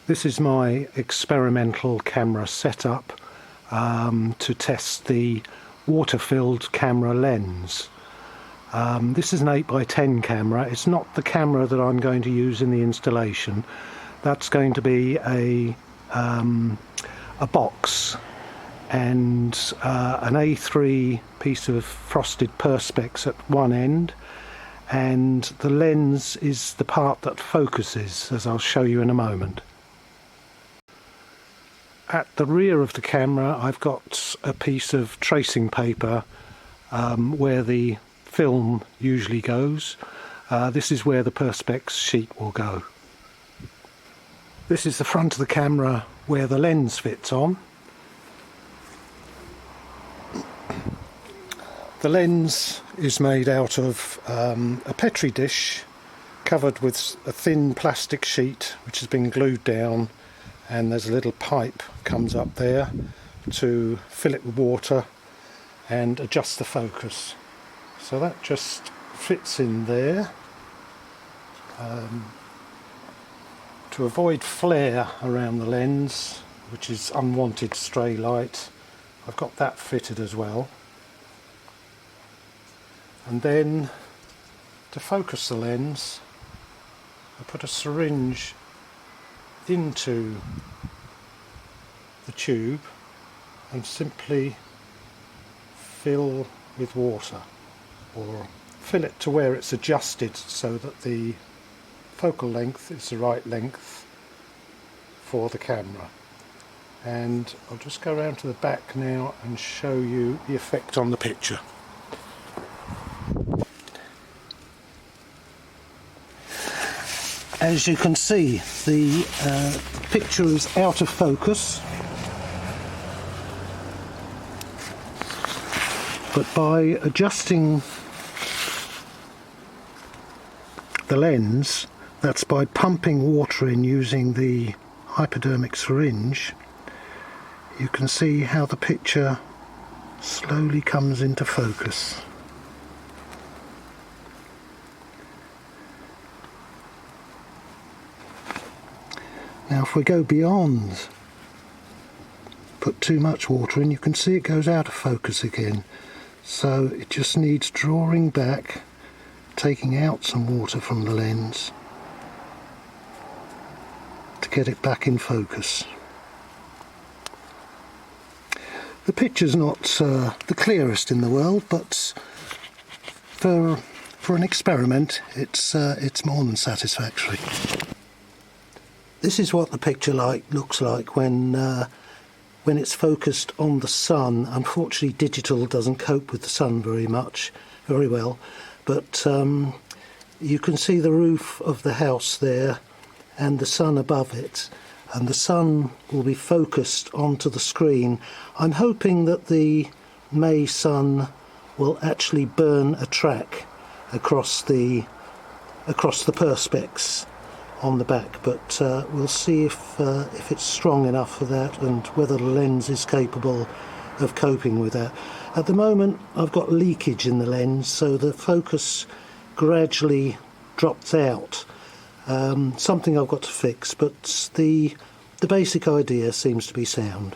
This is my experimental camera setup to test the water-filled camera lens. This is an 8x10 camera. It's not the camera that I'm going to use in the installation. That's going to be a box and an A3 piece of frosted perspex at one end, and the lens is the part that focuses, as I'll show you in a moment. At the rear of the camera I've got a piece of tracing paper where the film usually goes. This is where the perspex sheet will go. This is the front of the camera where the lens fits on. The lens is made out of a Petri dish covered with a thin plastic sheet which has been glued down, and there's a little pipe comes up there to fill it with water and adjust the focus. So that just fits in there. To avoid flare around the lens, which is unwanted stray light, I've got that fitted as well. And then to focus the lens, I put a syringe into the tube and simply fill with water, or fill it to where it's adjusted so that the focal length is the right length for the camera. And I'll just go around to the back now and show you the effect on the picture. As you can see, the picture is out of focus, but by adjusting the lens, that's by pumping water in using the hypodermic syringe, you can see how the picture slowly comes into focus. Now if we go beyond, put too much water in, you can see it goes out of focus again. So it just needs drawing back, taking out some water from the lens to get it back in focus. The picture's not the clearest in the world, but for an experiment it's more than satisfactory. This is what the picture looks like when it's focused on the sun. Unfortunately, digital doesn't cope with the sun very well, but you can see the roof of the house there and the sun above it, and the sun will be focused onto the screen. I'm hoping that the May sun will actually burn a track across the perspex on the back, but we'll see if it's strong enough for that and whether the lens is capable of coping with that. At the moment I've got leakage in the lens, so the focus gradually drops out. Something I've got to fix, but the basic idea seems to be sound.